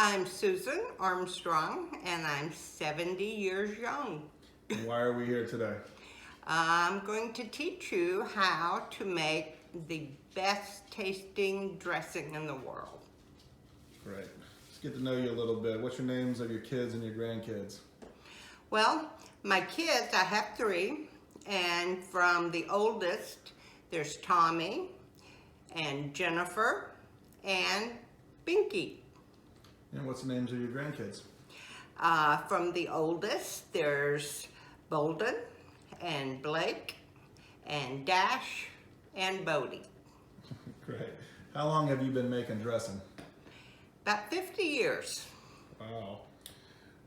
I'm Susan Armstrong, and I'm 70 years young. Why are we here today? I'm going to teach you how to make the best tasting dressing in the world. Great. Let's get to know you a little bit. What's your names of your kids and your grandkids? Well, my kids, I have 3, and from the oldest, there's Tommy and Jennifer and Binky. And what's the names of your grandkids? From the oldest, there's Bolden and Blake and Dash and Bodie. Great. How long have you been making dressing? About 50 years. Wow.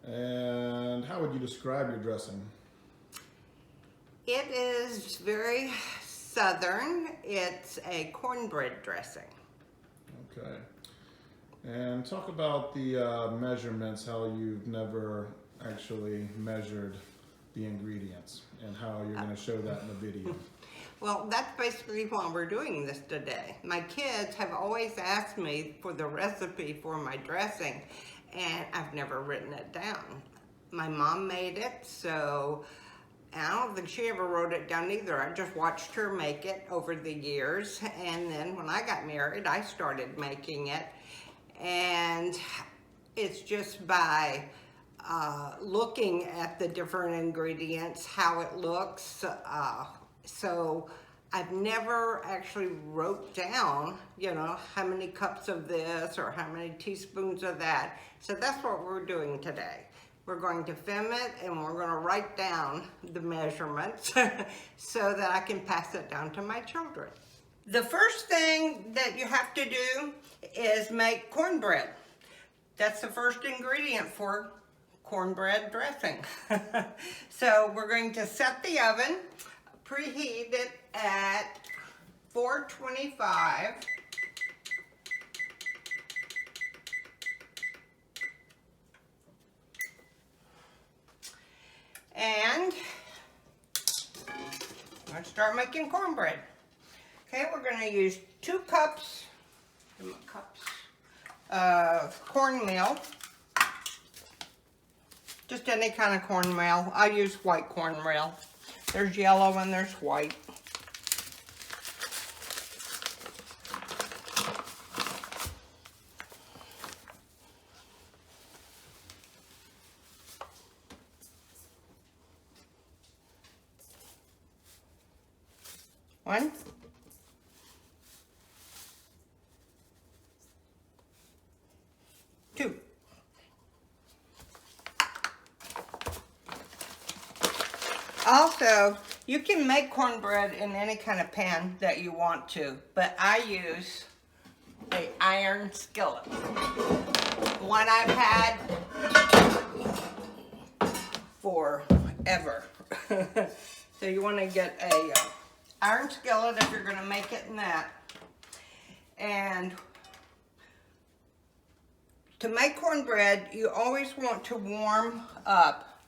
And how would you describe your dressing? It is very southern. It's a cornbread dressing. Okay. And talk about the measurements, how you've never actually measured the ingredients and how you're going to show that in the video. Well, that's basically why we're doing this today. My kids have always asked me for the recipe for my dressing, and I've never written it down. My mom made it, so I don't think she ever wrote it down either. I just watched her make it over the years, and then when I got married, I started making it. And it's just by looking at the different ingredients, how it looks. So I've never actually wrote down, how many cups of this or how many teaspoons of that. So that's what we're doing today. We're going to film it and we're going to write down the measurements so that I can pass it down to my children. The first thing that you have to do is make cornbread. That's the first ingredient for cornbread dressing. So we're going to set the oven, preheat it at 425. And let's start making cornbread. Okay, we're going to use 2 cups of cornmeal. Just any kind of cornmeal. I use white cornmeal. There's yellow and there's white. One. Two. Also, you can make cornbread in any kind of pan that you want to, but I use an iron skillet. One I've had forever. So you want to get a iron skillet if you're going to make it in that. And to make cornbread, you always want to warm up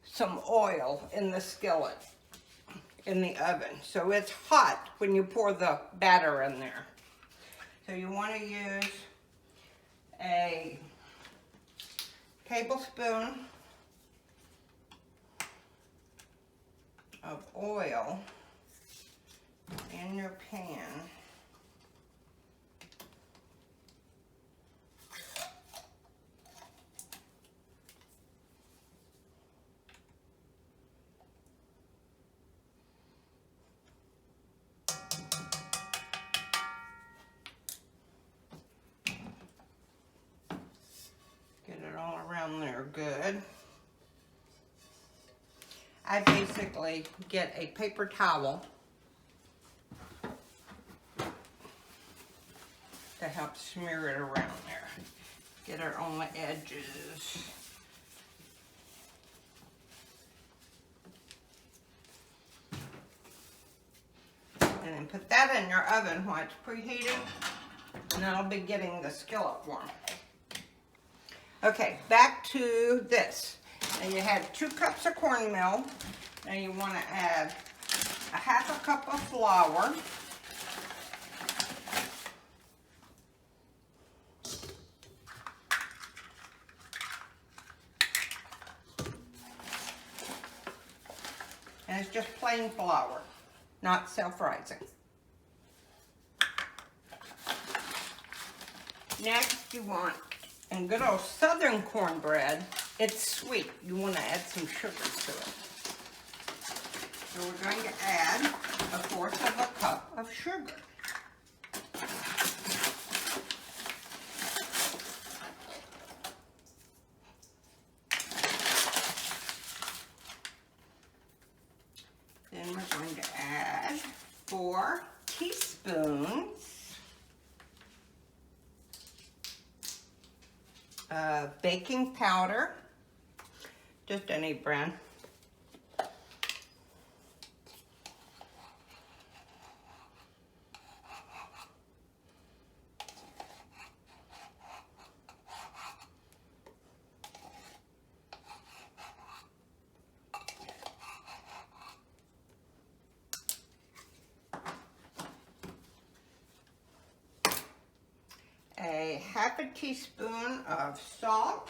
some oil in the skillet in the oven. So it's hot when you pour the batter in there. So you want to use a tablespoon of oil in your pan. Get it all around there good. I basically get a paper towel to help smear it around there. Get it on the edges. And then put that in your oven while it's preheated, and that'll be getting the skillet warm. Okay, back to this. And you have 2 cups of cornmeal, and you want to add a 1/2 cup of flour, And it's just plain flour, not self-rising. Next you want, and good old southern cornbread, it's sweet. You want to add some sugar to it. So we're going to add 1/4 of a cup of sugar. Then we're going to add 4 teaspoons of baking powder, just any brand. A 1/2 teaspoon of salt.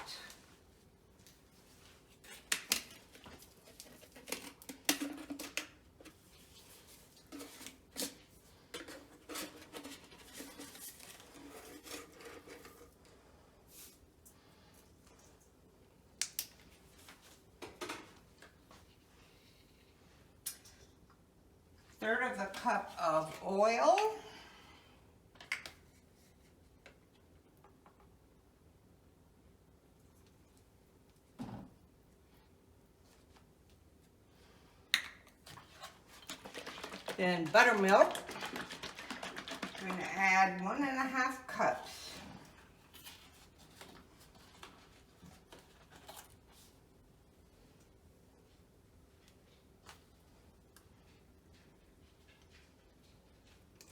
Third of a cup of oil. Then buttermilk, I'm going to add 1½ cups.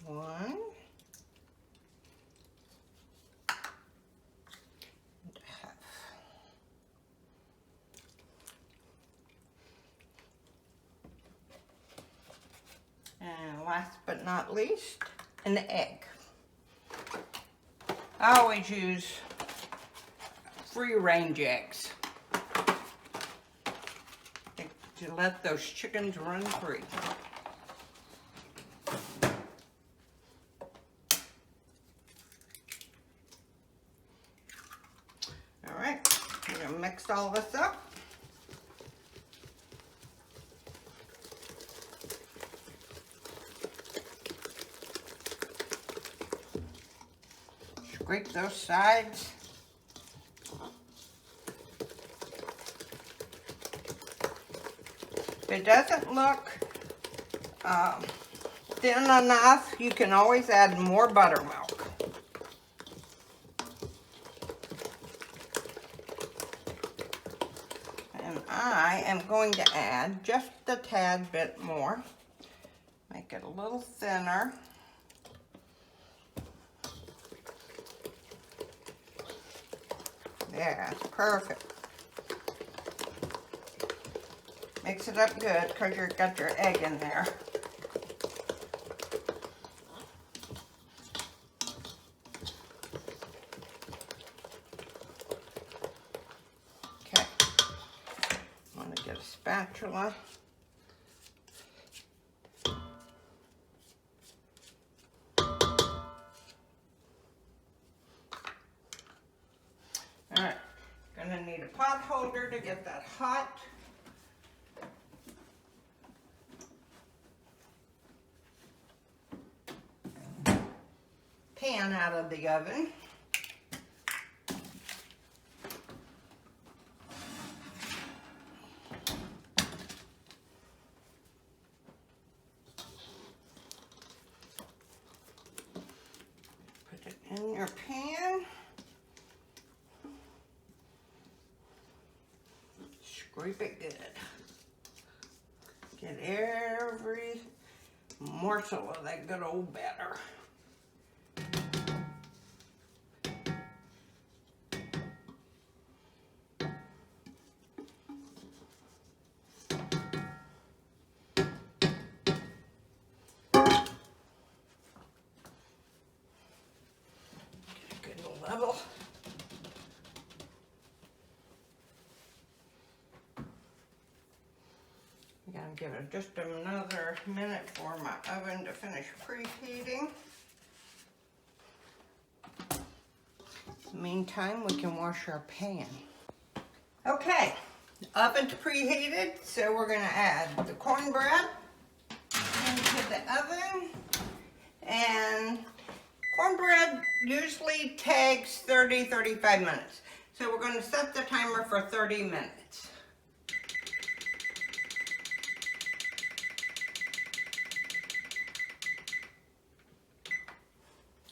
One. And a half. And last but not least, an egg. I always use free-range eggs to let those chickens run free. All right, I'm gonna mix all this up. Scrape those sides. If it doesn't look thin enough, you can always add more buttermilk. And I am going to add just a tad bit more. Make it a little thinner. Yeah, it's perfect. Mix it up good because you've got your egg in there. Okay. I'm going to get a spatula. Alright, gonna need a pot holder to get that hot. Pan out of the oven. Put it in your pan. Scrape it good. Get every morsel of that good old batter. Get a good level. You gotta give it just another minute for my oven to finish preheating. Meantime, we can wash our pan. Okay, oven's preheated, so we're gonna add the cornbread into the oven. And cornbread usually takes 30-35 minutes. So we're gonna set the timer for 30 minutes.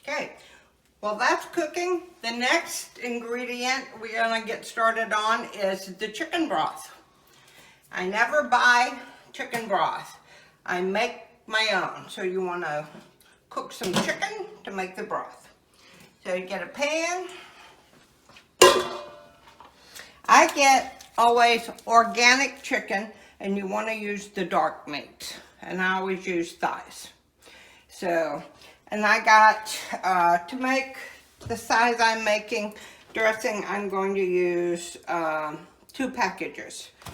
Okay, while that's cooking, the next ingredient we're gonna get started on is the chicken broth. I never buy chicken broth. I make my own. So you wanna cook some chicken to make the broth. So you get a pan. I get always organic chicken, and you wanna use the dark meat. And I always use thighs. So, and I got, to make the size I'm making dressing, I'm going to use 2 packages. I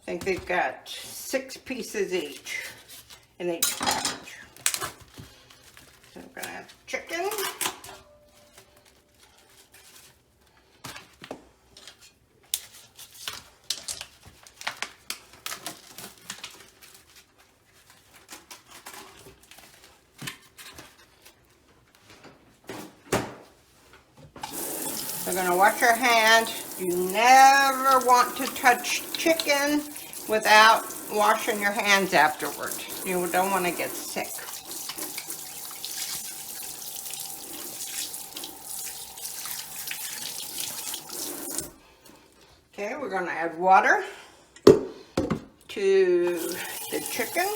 think they've got 6 pieces each in each package. So we're gonna have chicken. We're gonna wash our hands. You never want to touch chicken without washing your hands afterwards. You don't want to get sick. Okay, we're gonna add water to the chicken.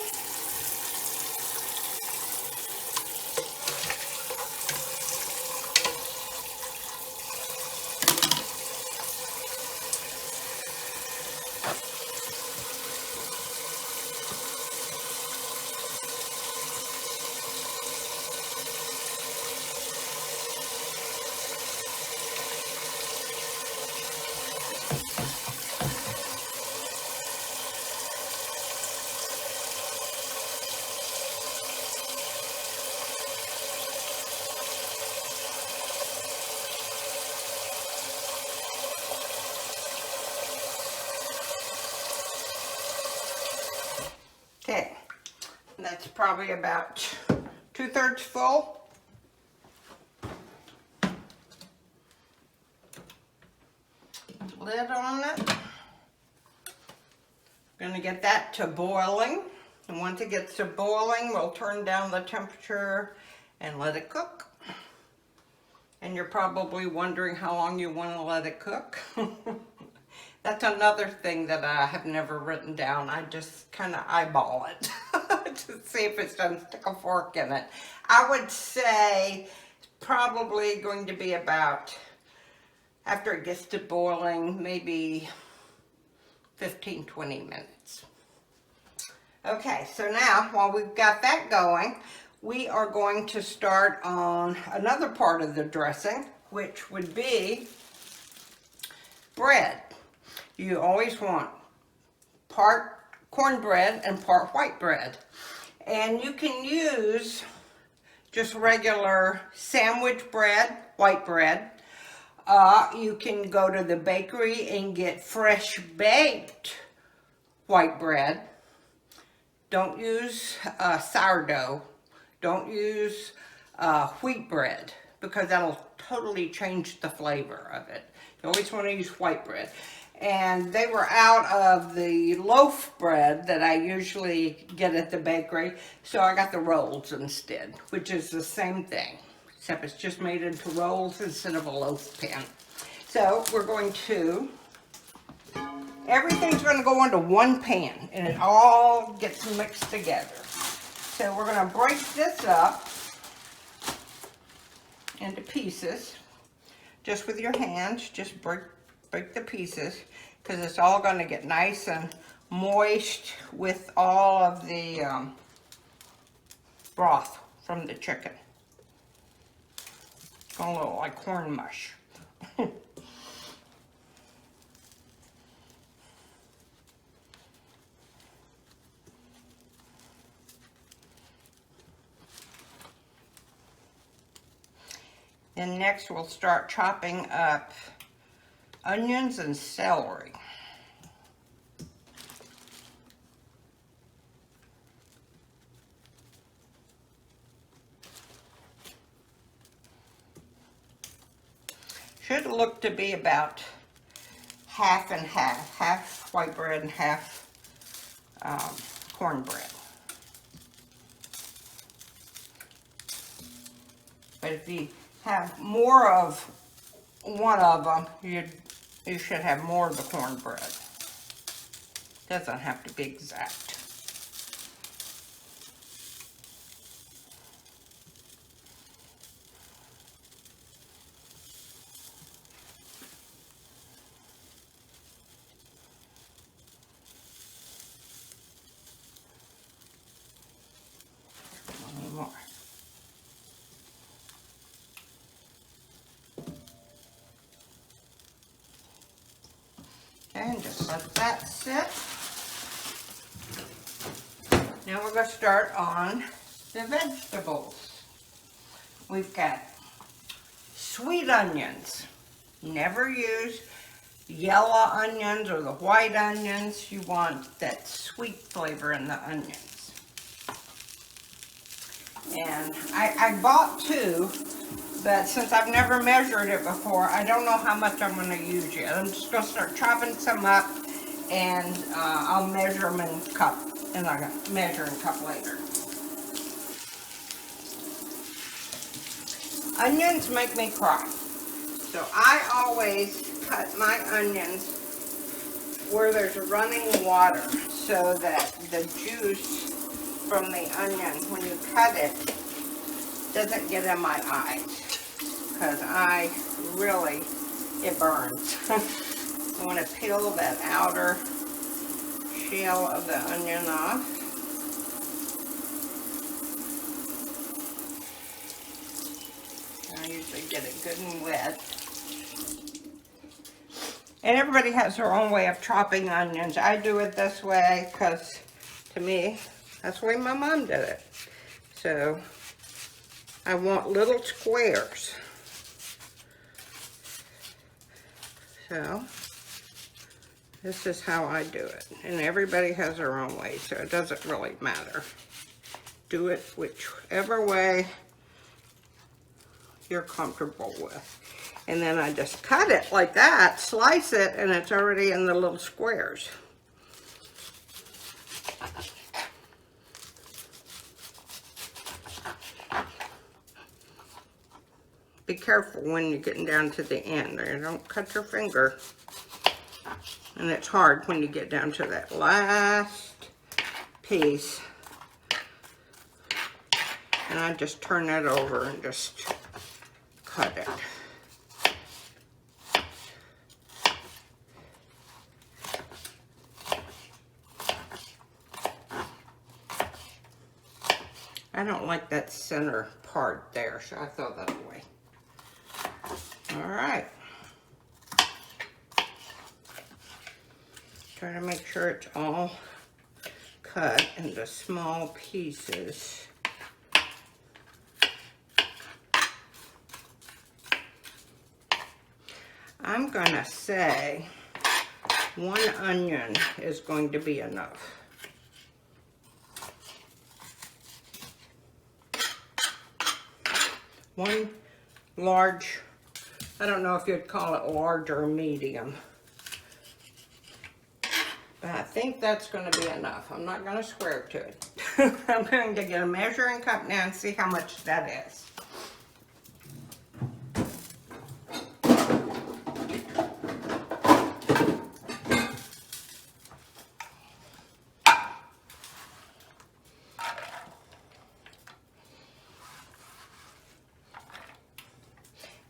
Okay, that's probably about 2/3 full. Lid on it. Gonna get that to boiling. And once it gets to boiling, we'll turn down the temperature and let it cook. And you're probably wondering how long you want to let it cook. That's another thing that I have never written down. I just kind of eyeball it to see if it's going to stick a fork in it. I would say it's probably going to be about, after it gets to boiling, maybe 15-20 minutes. Okay, so now while we've got that going, we are going to start on another part of the dressing, which would be bread. You always want part cornbread and part white bread. And you can use just regular sandwich bread, white bread. You can go to the bakery and get fresh baked white bread. Don't use sourdough. Don't use wheat bread, because that'll totally change the flavor of it. You always want to use white bread. And they were out of the loaf bread that I usually get at the bakery, so I got the rolls instead, which is the same thing, except it's just made into rolls instead of a loaf pan. So we're going to, everything's going to go into one pan, and it all gets mixed together. So we're going to break this up into pieces, just with your hands. Just break the pieces, because it's all going to get nice and moist with all of the broth from the chicken. It's going to look like corn mush. And next we'll start chopping up onions and celery. Should look to be about half and half, half white bread and half cornbread. But if you have more of one of them, you should have more of the cornbread. Doesn't have to be exact. More. And just let that sit. Now we're going to start on the vegetables. We've got sweet onions. Never use yellow onions or the white onions. You want that sweet flavor in the onions. And I bought 2, but since I've never measured it before, I don't know how much I'm going to use yet. I'm just going to start chopping some up, and I'll measure them in cup, and I'll measure in cup later. Onions make me cry, so I always cut my onions where there's running water, so that the juice from the onion, when you cut it, doesn't get in my eyes, because it burns. I want to peel that outer shell of the onion off. I usually get it good and wet. And everybody has their own way of chopping onions. I do it this way because, to me, that's the way my mom did it. So I want little squares. So this is how I do it. And everybody has their own way, so it doesn't really matter. Do it whichever way you're comfortable with. And then I just cut it like that, slice it, and it's already in the little squares. Be careful when you're getting down to the end, or don't cut your finger. And it's hard when you get down to that last piece. And I just turn that over and just cut it. I don't like that center part there, so I throw that away. All right. Try to make sure it's all cut into small pieces. I'm gonna say 1 onion is going to be enough. One large, I don't know if you'd call it large or medium, but I think that's going to be enough. I'm not going to swear to it. I'm going to get a measuring cup now and see how much that is.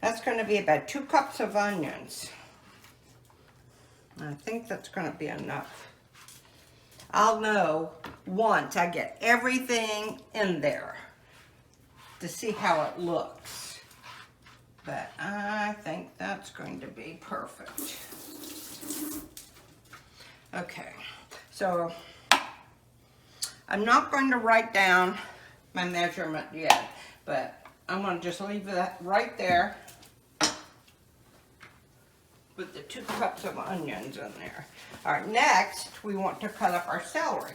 That's going to be about 2 cups of onions. I think that's going to be enough. I'll know once I get everything in there to see how it looks. But I think that's going to be perfect. Okay, so I'm not going to write down my measurement yet, but I'm going to just leave that right there. Put the 2 cups of onions in there. All right, next we want to cut up our celery.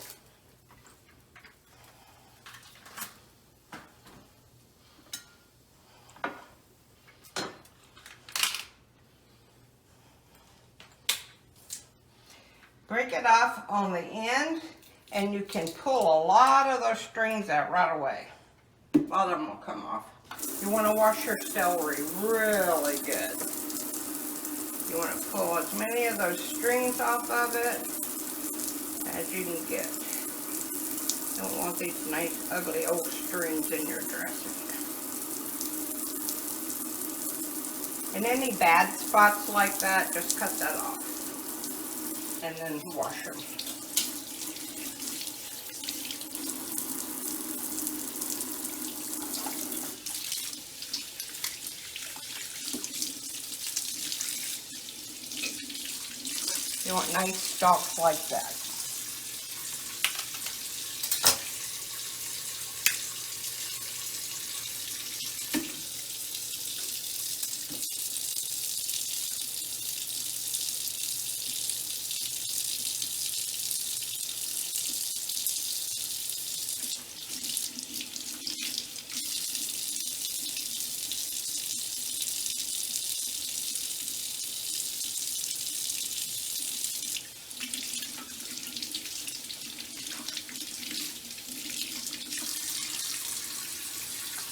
Break it off on the end, and you can pull a lot of those strings out right away. A lot of them will come off. You want to wash your celery really good. You want to pull as many of those strings off of it as you can get. You don't want these nice, ugly old strings in your dressing. And any bad spots like that, just cut that off. And then wash them. You want nice stalks like that.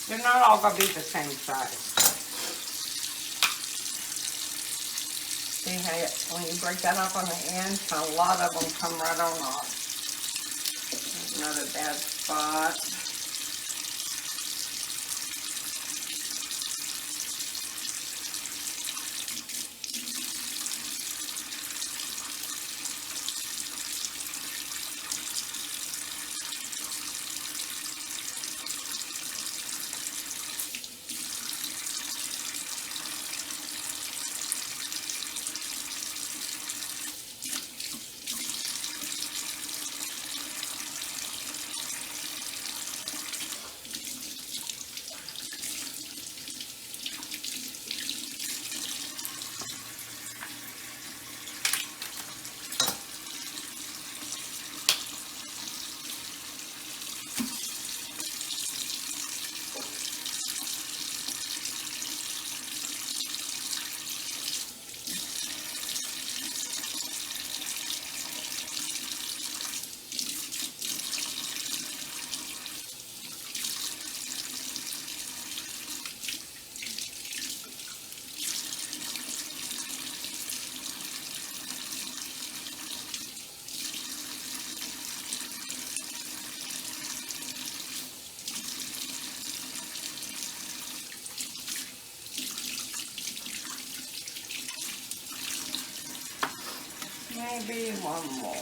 They're not all going to be the same size. See how when you break that up on the end, a lot of them come right on off. There's another bad spot. Maybe one more.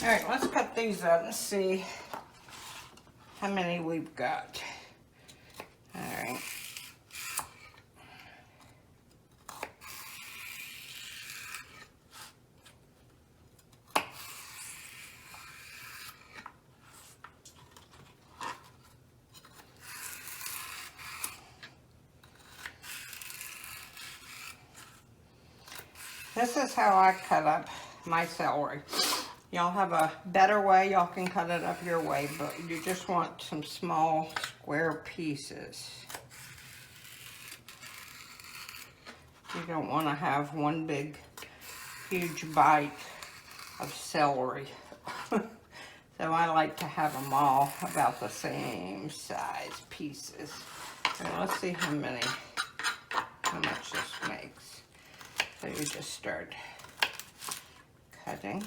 All right, let's cut these up and see how many we've got. All right. This is how I cut up my celery. Y'all have a better way, y'all can cut it up your way, but you just want some small square pieces. You don't want to have one big, huge bite of celery. So I like to have them all about the same size pieces. So let's see how much this makes. So you just start cutting.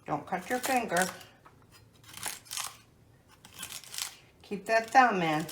Don't cut your finger. Keep that thumb in.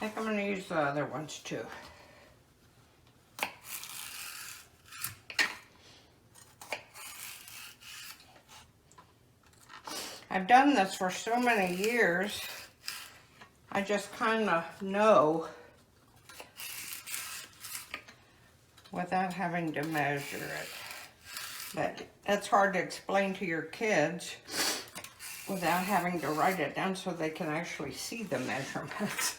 I think I'm going to use the other ones too. I've done this for so many years, I just kind of know without having to measure it. But that's hard to explain to your kids without having to write it down so they can actually see the measurements.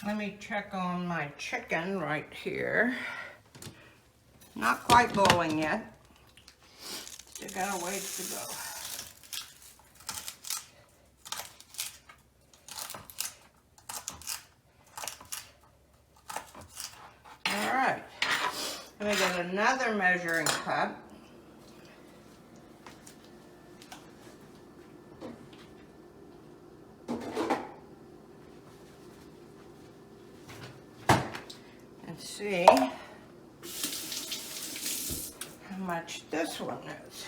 Let me check on my chicken right here. Not quite boiling yet. Still got a ways to go. All right. Let me get another measuring cup. See how much this one is.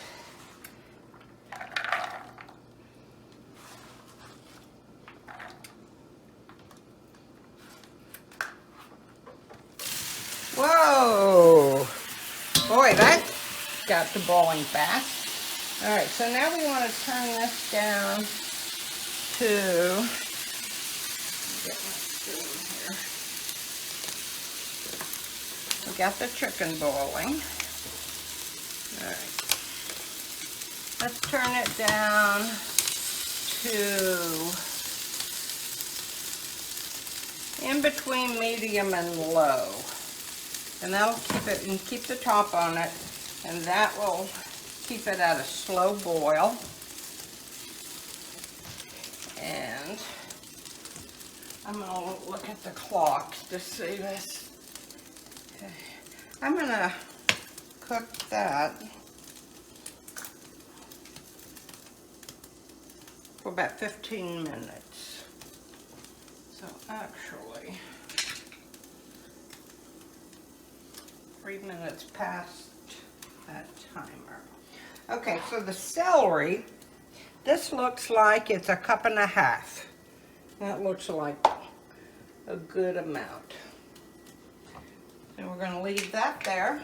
Whoa! Boy, that got to boiling fast. All right, so now we want to turn this down to, get my spoon here. We got the chicken boiling. All right. Let's turn it down to in between medium and low. And that'll keep it, and keep the top on it, and that will keep it at a slow boil. And I'm gonna look at the clock to see this. Okay. I'm gonna cook that for about 15 minutes. So actually, 3 minutes past that timer. Okay, so the celery, this looks like it's 1.5 cups. That looks like a good amount. And we're going to leave that there.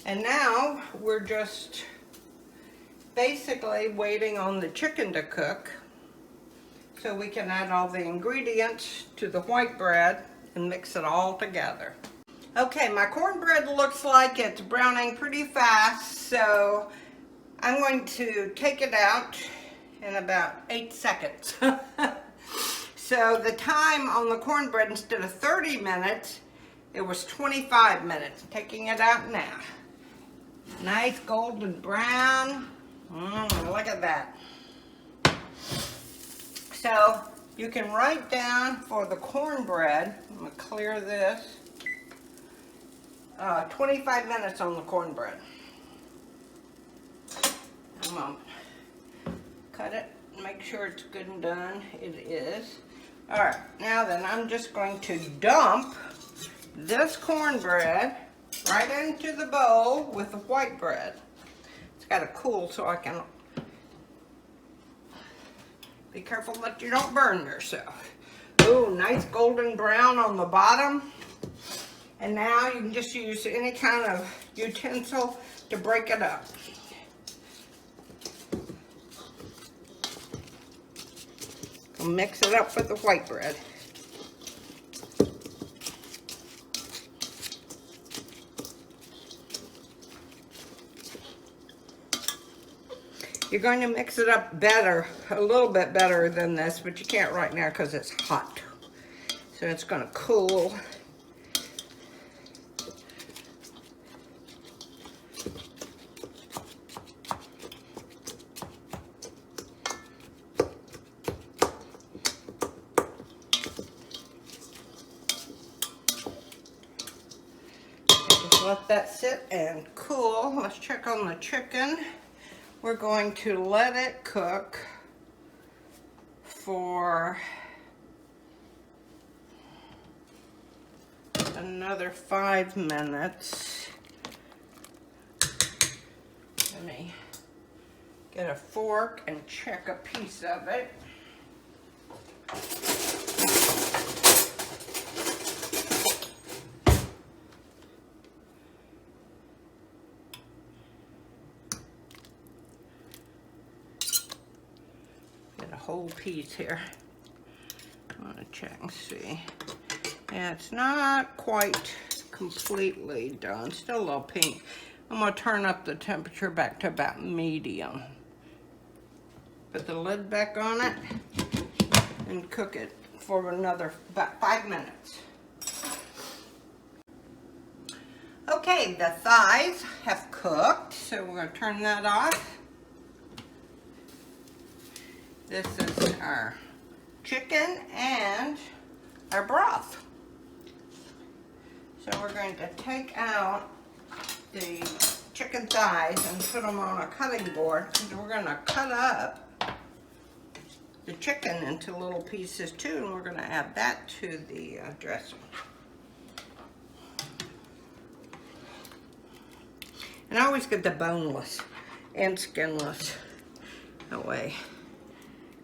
And now we're just basically waiting on the chicken to cook so we can add all the ingredients to the white bread and mix it all together. Okay, my cornbread looks like it's browning pretty fast, so I'm going to take it out in about 8 seconds. So the time on the cornbread, instead of 30 minutes, it was 25 minutes. Taking it out now. Nice golden brown. Look at that. So you can write down for the cornbread, I'm going to clear this, 25 minutes on the cornbread. I'm going to cut it and make sure it's good and done. It is. Alright, now then I'm just going to dump this cornbread right into the bowl with the white bread. It's got to cool so I can be careful that you don't burn yourself. Ooh, nice golden brown on the bottom. And now you can just use any kind of utensil to break it up. We'll mix it up with the white bread. You're going to mix it up better, a little bit better than this, but you can't right now because it's hot. So it's going to cool. Just let that sit and cool. Let's check on the chicken. We're going to let it cook for another 5 minutes. Let me get a fork and check a piece of it. Whole piece here. I want to check and see. Yeah, it's not quite completely done. Still a little pink. I'm going to turn up the temperature back to about medium. Put the lid back on it and cook it for another about 5 minutes. Okay, the thighs have cooked, so we're going to turn that off. This is our chicken and our broth. So we're going to take out the chicken thighs and put them on a cutting board. And we're going to cut up the chicken into little pieces too, and we're going to add that to the dressing. And I always get the boneless and skinless that way.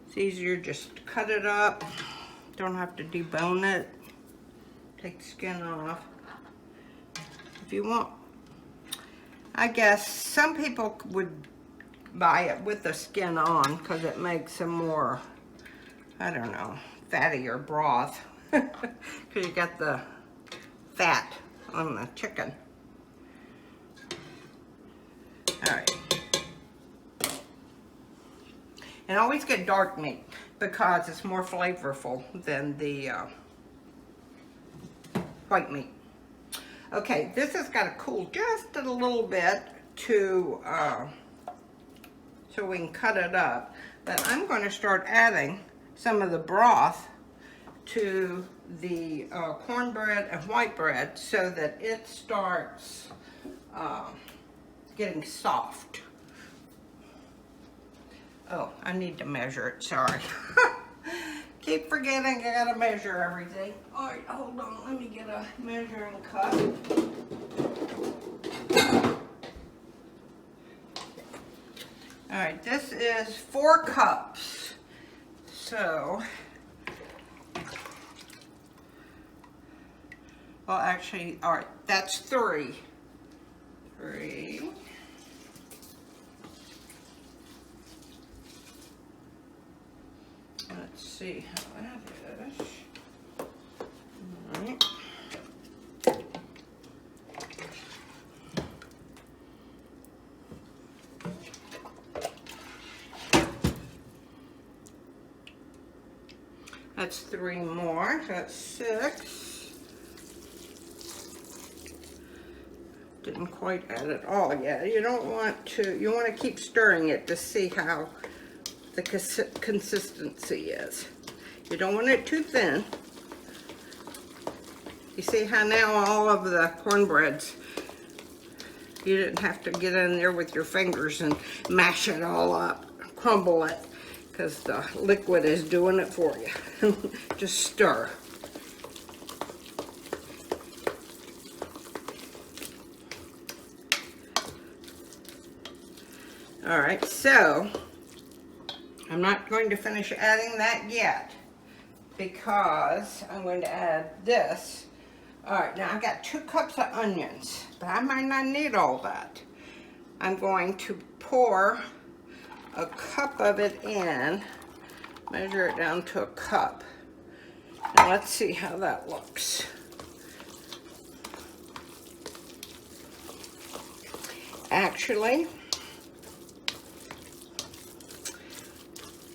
It's easier just to cut it up. Don't have to debone it. Take the skin off. If you want, I guess some people would buy it with the skin on because it makes a more, I don't know, fattier broth. Because you got the fat on the chicken. All right. And always get dark meat because it's more flavorful than the white meat. Okay, this has got to cool just a little bit to so we can cut it up. But I'm going to start adding some of the broth to the cornbread and white bread so that it starts getting soft. Oh, I need to measure it, sorry. Keep forgetting I gotta measure everything. All right, hold on, let me get a measuring cup. All right, this is 4 cups. So, well actually, all right, that's 3. 3. Let's see how that is. All right. That's 3 more, so that's 6. Didn't quite add it all yet. You don't want to, you want to keep stirring it to see how the consistency is. You don't want it too thin. You see how now all of the cornbreads, you didn't have to get in there with your fingers and mash it all up, crumble it, because the liquid is doing it for you. Just stir. All right, so I'm not going to finish adding that yet because I'm going to add this. All right, now I've got 2 cups of onions, but I might not need all that. I'm going to pour a cup of it in Measure it down to a cup. Now let's see how that looks. Actually,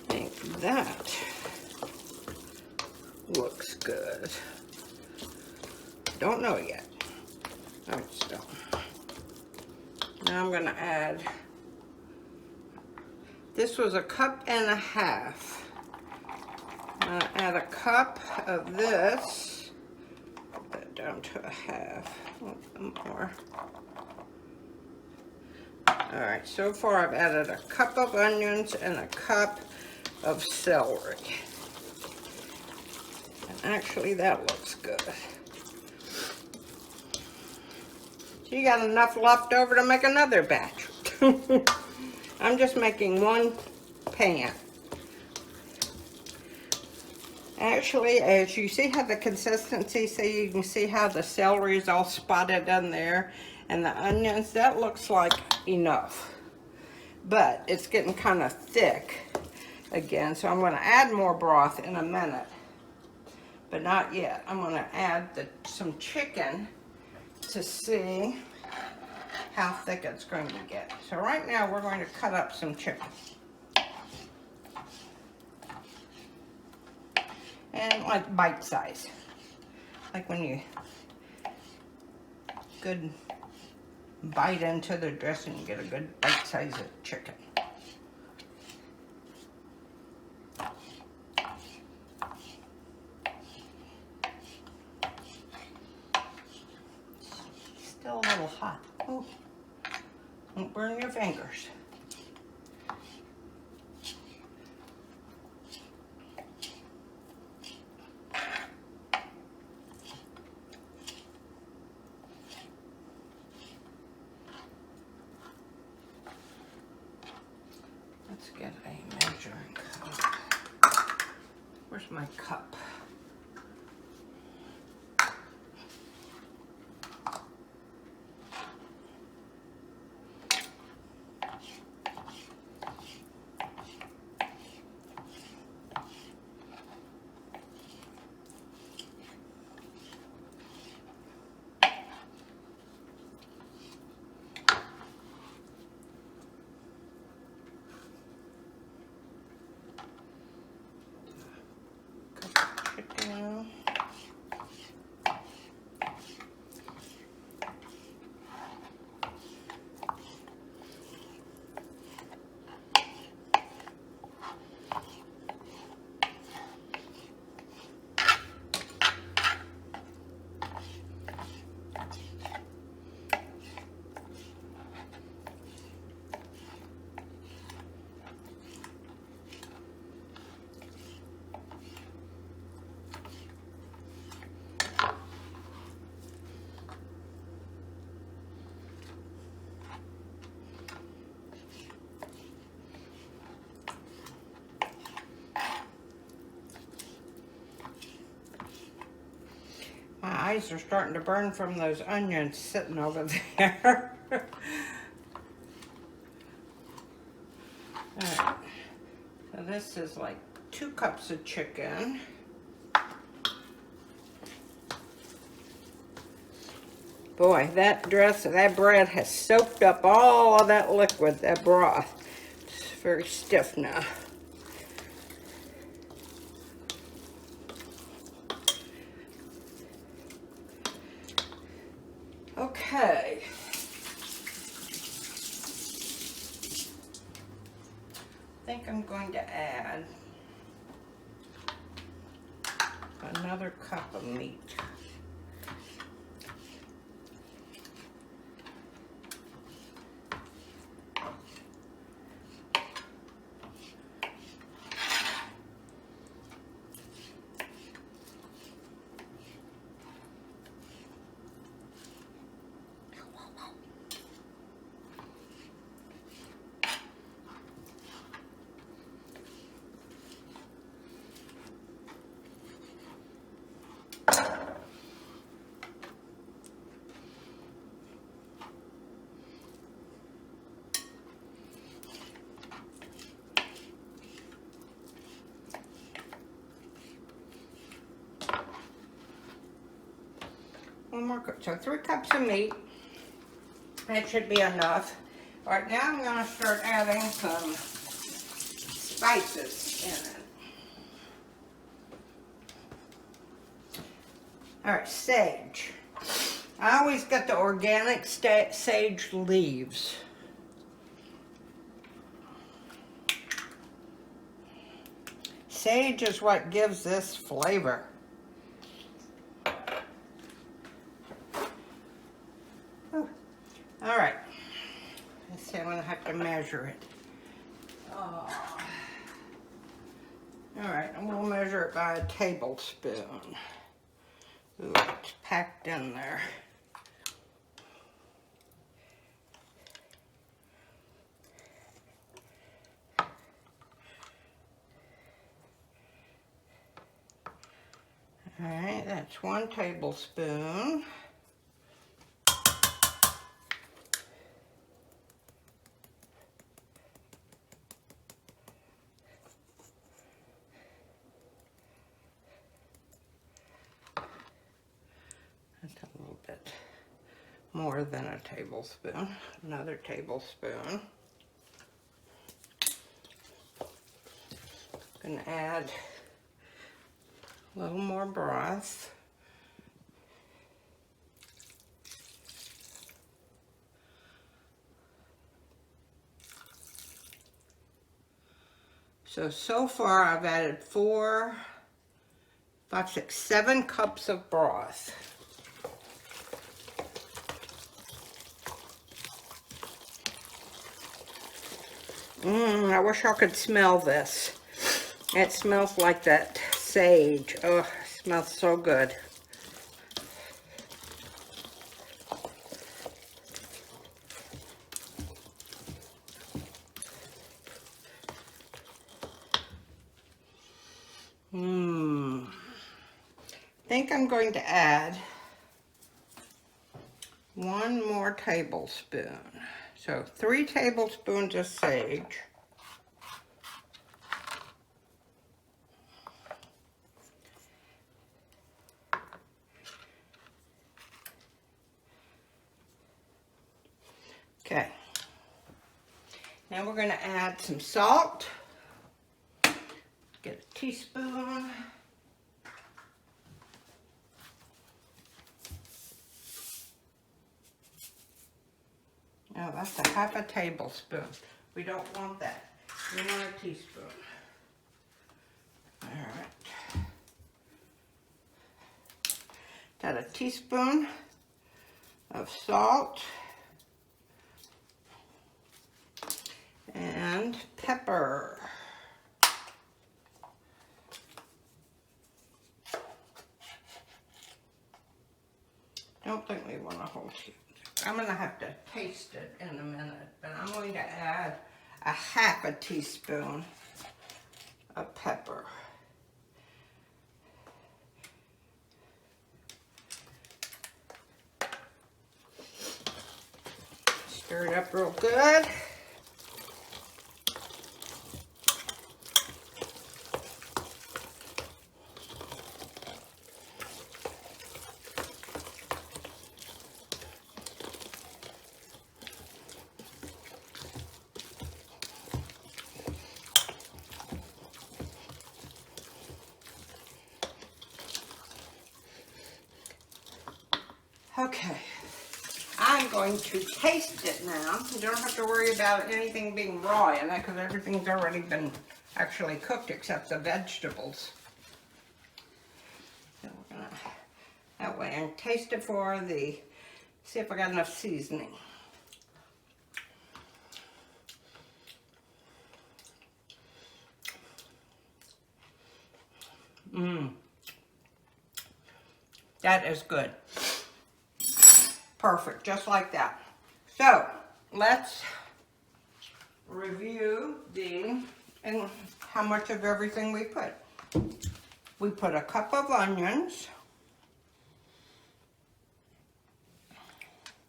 I think that looks good. Don't know yet. All right, so now I'm gonna add, this was a cup and a half. I'm gonna add a cup of this, put that down to a half, a little bit more. All right, so far I've added a cup of onions and a cup of celery. And actually that looks good. So you got enough left over to make another batch. I'm just making one pan. Actually, as you see how the consistency, so you can see how the celery is all spotted in there, and the onions, that looks like enough. But it's getting kind of thick again, so I'm going to add more broth in a minute. But not yet. I'm going to add some chicken to see how thick it's going to get. So right now we're going to cut up some chicken. And like bite size. Like when you good bite into the dressing, you get a good bite size of chicken. Still a little hot. Oh, don't burn your fingers. Let's get a measuring cup. Where's my cup? My eyes are starting to burn from those onions sitting over there. Alright, so this is like 2 cups of chicken. Boy, that bread has soaked up all of that liquid, that broth. It's very stiff now. Okay. I think I'm going to add another cup of meat. So 3 cups of meat. That should be enough. All right, now I'm going to start adding some spices in it. All right, sage. I always get the organic sage leaves. Sage is what gives this flavor. Oh. All right. Let's see, I'm going to have to measure it. Oh. All right, and we'll measure it by a tablespoon. Ooh, it's packed in there. All right, that's 1 tablespoon. That's a little bit more than a tablespoon. Another tablespoon. Gonna add a little more broth. So far I've added 4, 5, 6, 7 cups of broth. I wish I could smell this. It smells like that sage. Oh, it smells so good. I think I'm going to add 1 more tablespoon. So 3 tablespoons of sage. Okay. Now we're going to add some salt. Get a teaspoon. Now that's a 1/2 tablespoon. We don't want that. We want a teaspoon. All right. Got a teaspoon of salt and pepper. Don't think we want a whole teaspoon. I'm going to have to taste it in a minute, but I'm going to add a 1/2 teaspoon of pepper. Stir it up real good. Okay, I'm going to taste it now. You don't have to worry about anything being raw in it because everything's already been actually cooked except the vegetables. So we're gonna, that way, and taste it for the, see if I got enough seasoning. That is good. Perfect, just like that. So, let's review and how much of everything we put. We put a cup of onions.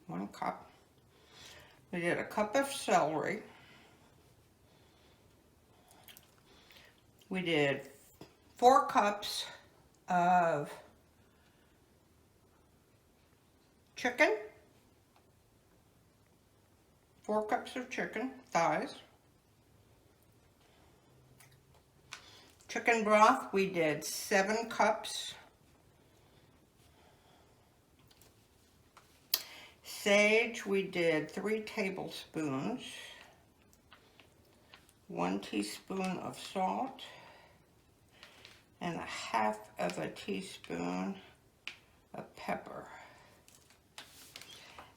1 cup. We did a cup of celery. We did 4 cups of chicken, 4 cups of chicken, thighs. Chicken broth, we did 7 cups. Sage, we did 3 tablespoons. 1 teaspoon of salt. And 1/2 of a teaspoon of pepper.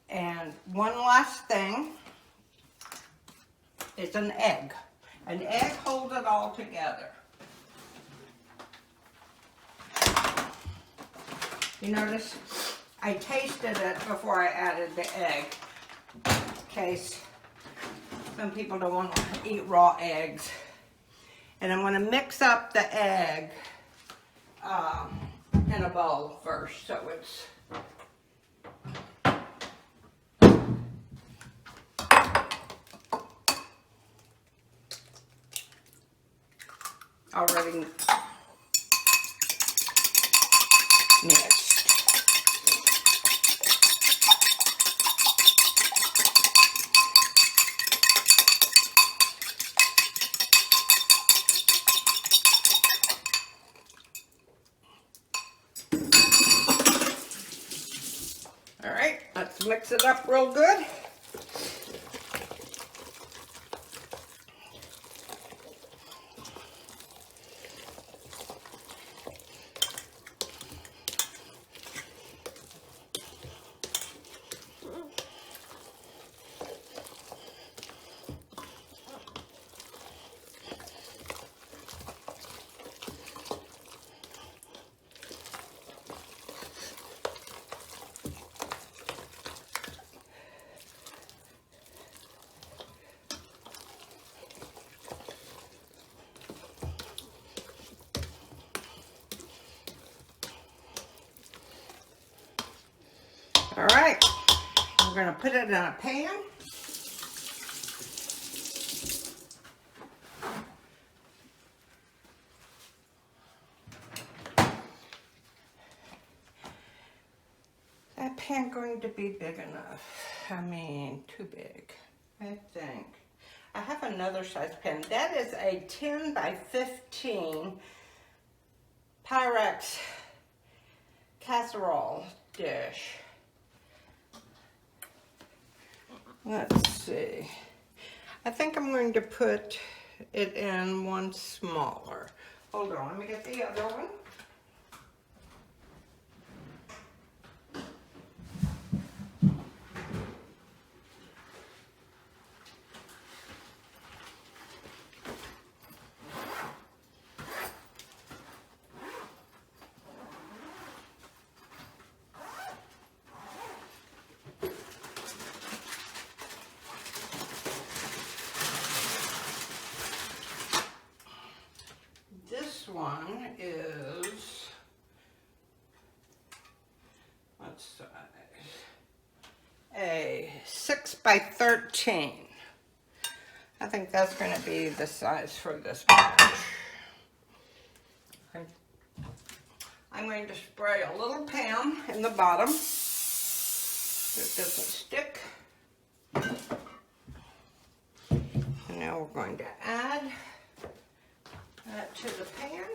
And one last thing is an egg. An egg holds it all together. You notice I tasted it before I added the egg, in case some people don't want to eat raw eggs. And I'm going to mix up the egg in a bowl first, so it's already mixed. All right, let's mix it up real good. All right, we're gonna put it in a pan. That pan going to be big enough? I mean, too big, I think. I have another size pan. That is a 10 by 15 Pyrex casserole dish. Let's see. I think I'm going to put it in one smaller. Hold on, let me get the other one. This one is, what size? A 6 by 13. I think that's going to be the size for this batch. I'm going to spray a little Pam in the bottom so it doesn't stick. And now we're going to add that to the pan.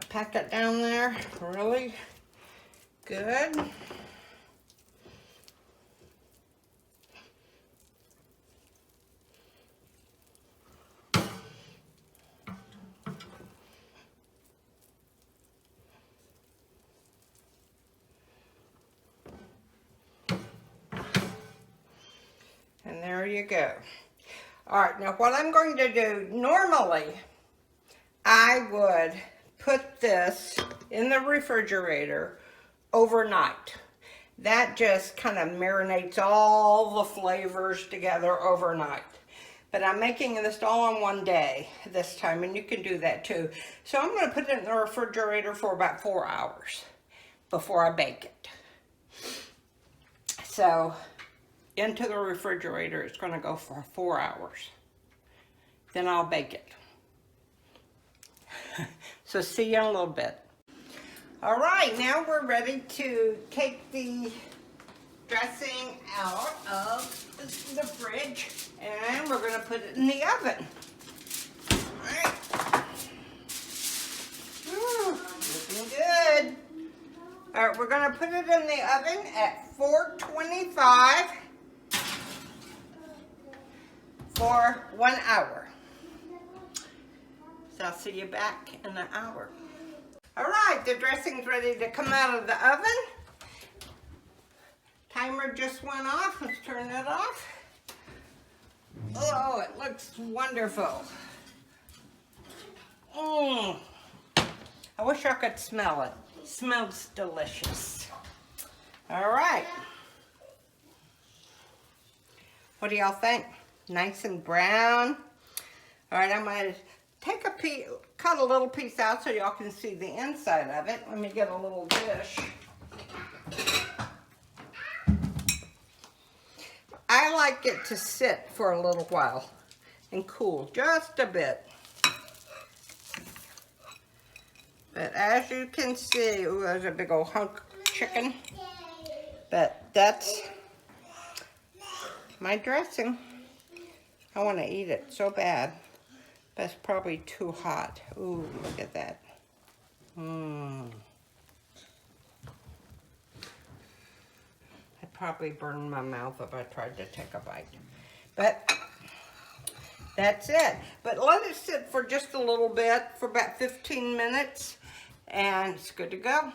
Pack it down there really good. you go. All right, now what I'm going to do, normally I would put this in the refrigerator overnight. That just kind of marinates all the flavors together overnight. But I'm making this all in one day this time, and you can do that too. So I'm going to put it in the refrigerator for about 4 hours before I bake it. So into the refrigerator, it's going to go for 4 hours. Then I'll bake it. So see you in a little bit. All right, now we're ready to take the dressing out of the fridge, and we're going to put it in the oven. All right. Looking good. All right, we're going to put it in the oven at 425 for 1 hour. So I'll see you back in an hour. All right, the dressing's ready to come out of the oven. Timer just went off. Let's turn it off. Oh, it looks wonderful. I wish I could smell it. It smells delicious. All right. What do y'all think? Nice and brown. All right, I'm going to take a piece, cut a little piece out so y'all can see the inside of it. Let me get a little dish. I like it to sit for a little while and cool just a bit. But as you can see, ooh, there's a big old hunk of chicken. But that's my dressing. I want to eat it so bad. But it's probably too hot. Ooh, look at that. I'd probably burn my mouth if I tried to take a bite. But that's it. But let it sit for just a little bit, for about 15 minutes, and it's good to go.